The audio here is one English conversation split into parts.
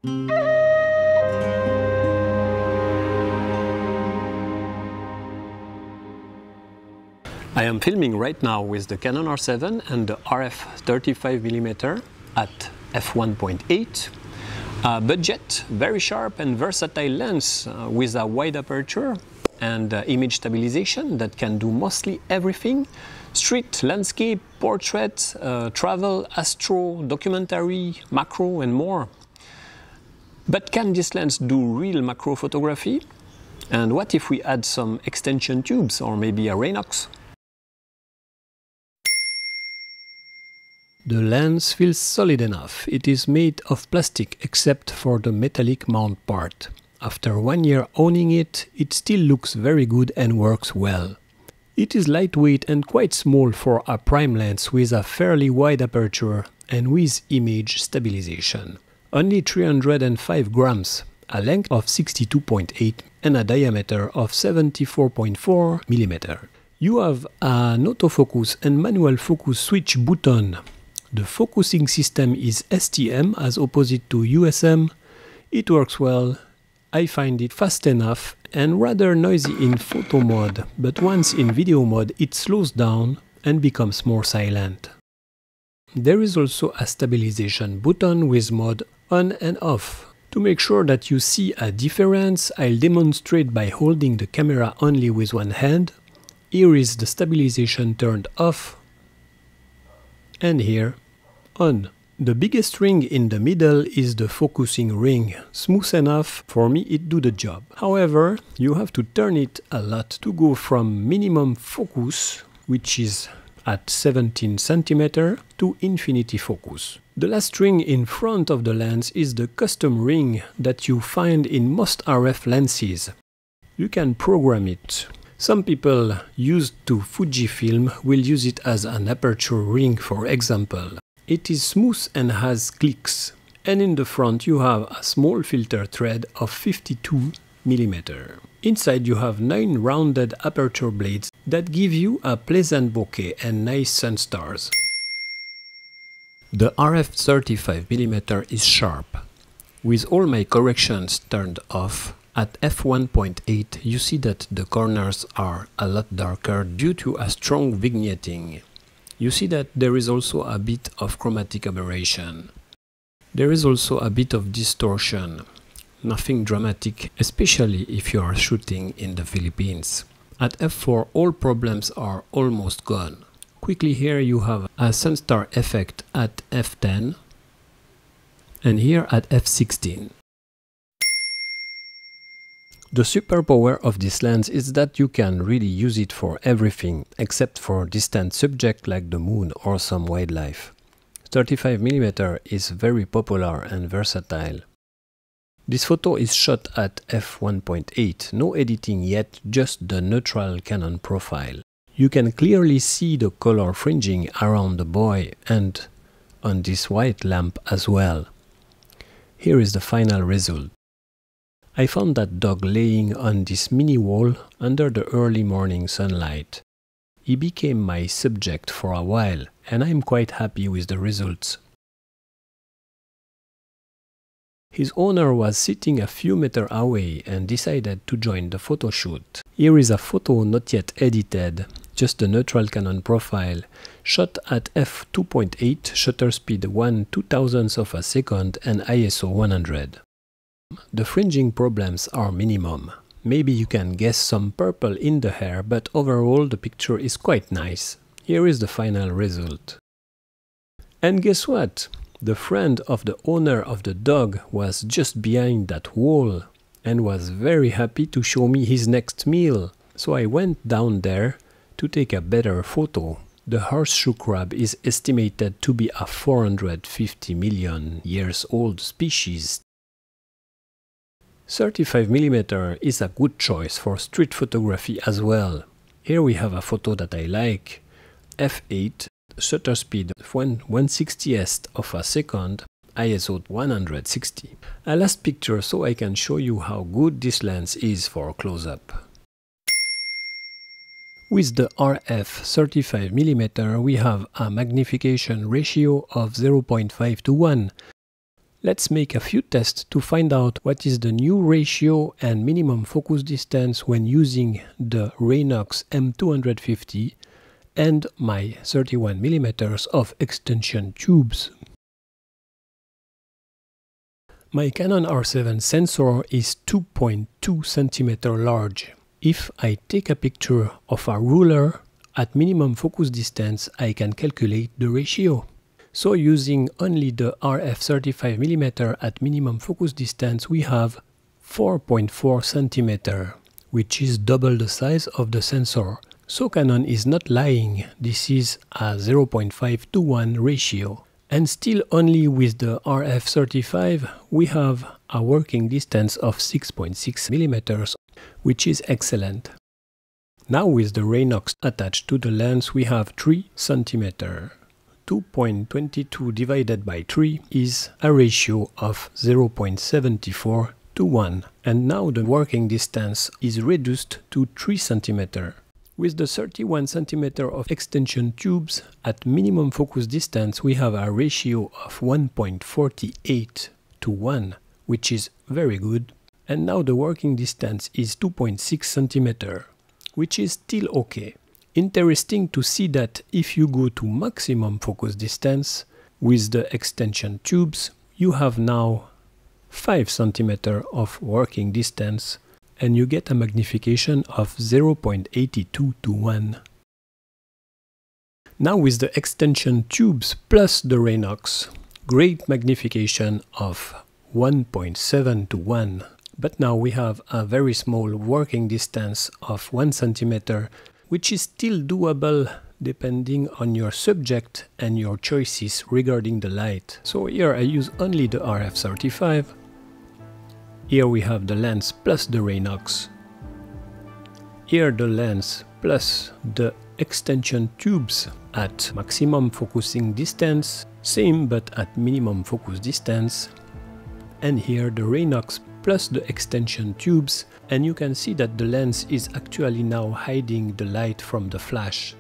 I am filming right now with the Canon R7 and the RF 35mm at f1.8. Budget, very sharp and versatile lens with a wide aperture and image stabilization that can do mostly everything: street, landscape, portrait, travel, astro, documentary, macro and more. But can this lens do real macro photography? And what if we add some extension tubes or maybe a Raynox? The lens feels solid enough. It is made of plastic except for the metallic mount part. After 1 year owning it, it still looks very good and works well. It is lightweight and quite small for a prime lens with a fairly wide aperture and with image stabilization. Only 305 grams, a length of 62.8 and a diameter of 74.4 mm. You have an autofocus and manual focus switch button. The focusing system is STM as opposite to USM. It works well. I find it fast enough and rather noisy in photo mode, but once in video mode it slows down and becomes more silent. There is also a stabilization button with mode on and off. To make sure that you see a difference, I'll demonstrate by holding the camera only with one hand. Here is the stabilization turned off, and here on. The biggest ring in the middle is the focusing ring. Smooth enough, for me it do the job. However, you have to turn it a lot to go from minimum focus, which is at 17 cm, to infinity focus. The last ring in front of the lens is the custom ring that you find in most RF lenses. You can program it. Some people used to Fujifilm will use it as an aperture ring, for example. It is smooth and has clicks. And in the front you have a small filter thread of 52 mm. Inside you have 9 rounded aperture blades that give you a pleasant bokeh and nice sun stars. The RF 35mm is sharp. With all my corrections turned off, at f1.8 you see that the corners are a lot darker due to a strong vignetting. You see that there is also a bit of chromatic aberration. There is also a bit of distortion. Nothing dramatic, especially if you are shooting in the Philippines. At f4 all problems are almost gone. Quickly, here you have a sunstar effect at f10 and here at f16. The superpower of this lens is that you can really use it for everything except for distant subjects like the moon or some wildlife. 35mm is very popular and versatile. This photo is shot at f1.8, no editing yet, just the neutral Canon profile. You can clearly see the color fringing around the buoy and on this white lamp as well. Here is the final result. I found that dog laying on this mini wall under the early morning sunlight. He became my subject for a while and I'm quite happy with the results. His owner was sitting a few meters away and decided to join the photo shoot. Here is a photo not yet edited, just the neutral Canon profile, shot at f2.8, shutter speed 1/2000th of a second and ISO 100. The fringing problems are minimum. Maybe you can guess some purple in the hair, but overall the picture is quite nice. Here is the final result. And guess what? The friend of the owner of the dog was just behind that wall and was very happy to show me his next meal. So I went down there to take a better photo. The horseshoe crab is estimated to be a 450 million years old species. 35mm is a good choice for street photography as well. Here we have a photo that I like. f8, shutter speed 1/160th of a second, ISO 160. A last picture so I can show you how good this lens is for close-up. With the RF 35mm we have a magnification ratio of 0.5 to 1. Let's make a few tests to find out what is the new ratio and minimum focus distance when using the Raynox M250 and my 31mm of extension tubes. My Canon R7 sensor is 2.2 cm large. If I take a picture of a ruler at minimum focus distance, I can calculate the ratio. So using only the RF 35mm at minimum focus distance, we have 4.4 cm, which is double the size of the sensor. So Canon is not lying, this is a 0.5 to 1 ratio. And still only with the RF 35, we have a working distance of 6.6 mm, which is excellent. Now with the Raynox attached to the lens, we have 3 cm. 2.22 divided by 3 is a ratio of 0.74 to 1. And now the working distance is reduced to 3 cm. With the 31 cm of extension tubes at minimum focus distance, we have a ratio of 1.48 to 1, which is very good. And now the working distance is 2.6 cm, which is still okay. Interesting to see that if you go to maximum focus distance with the extension tubes, you have now 5 cm of working distance and you get a magnification of 0.82 to 1. Now with the extension tubes plus the Raynox, great magnification of 1.7 to 1. But now we have a very small working distance of 1 cm, which is still doable depending on your subject and your choices regarding the light. So here I use only the RF 35. Here we have the lens plus the Raynox. Here the lens plus the extension tubes at maximum focusing distance, same but at minimum focus distance. And here the Raynox plus the extension tubes, and you can see that the lens is actually now hiding the light from the flash.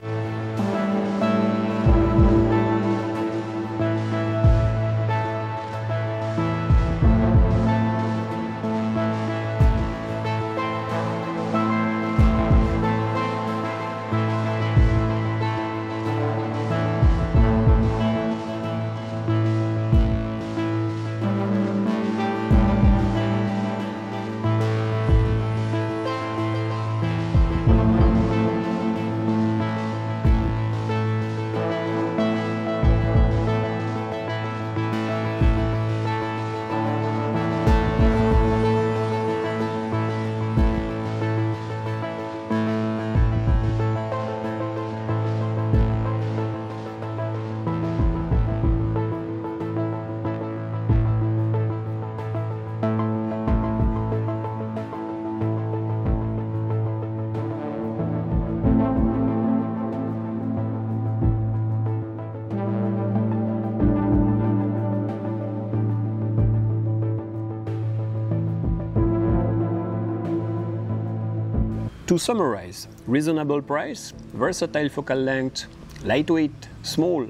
To summarize, reasonable price, versatile focal length, lightweight, small,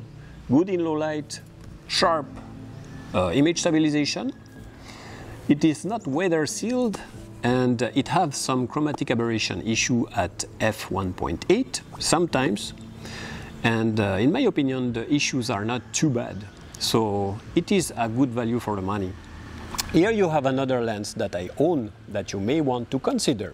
good in low light, sharp image stabilization. It is not weather sealed and it has some chromatic aberration issue at f1.8 sometimes. And in my opinion, the issues are not too bad. So it is a good value for the money. Here you have another lens that I own that you may want to consider.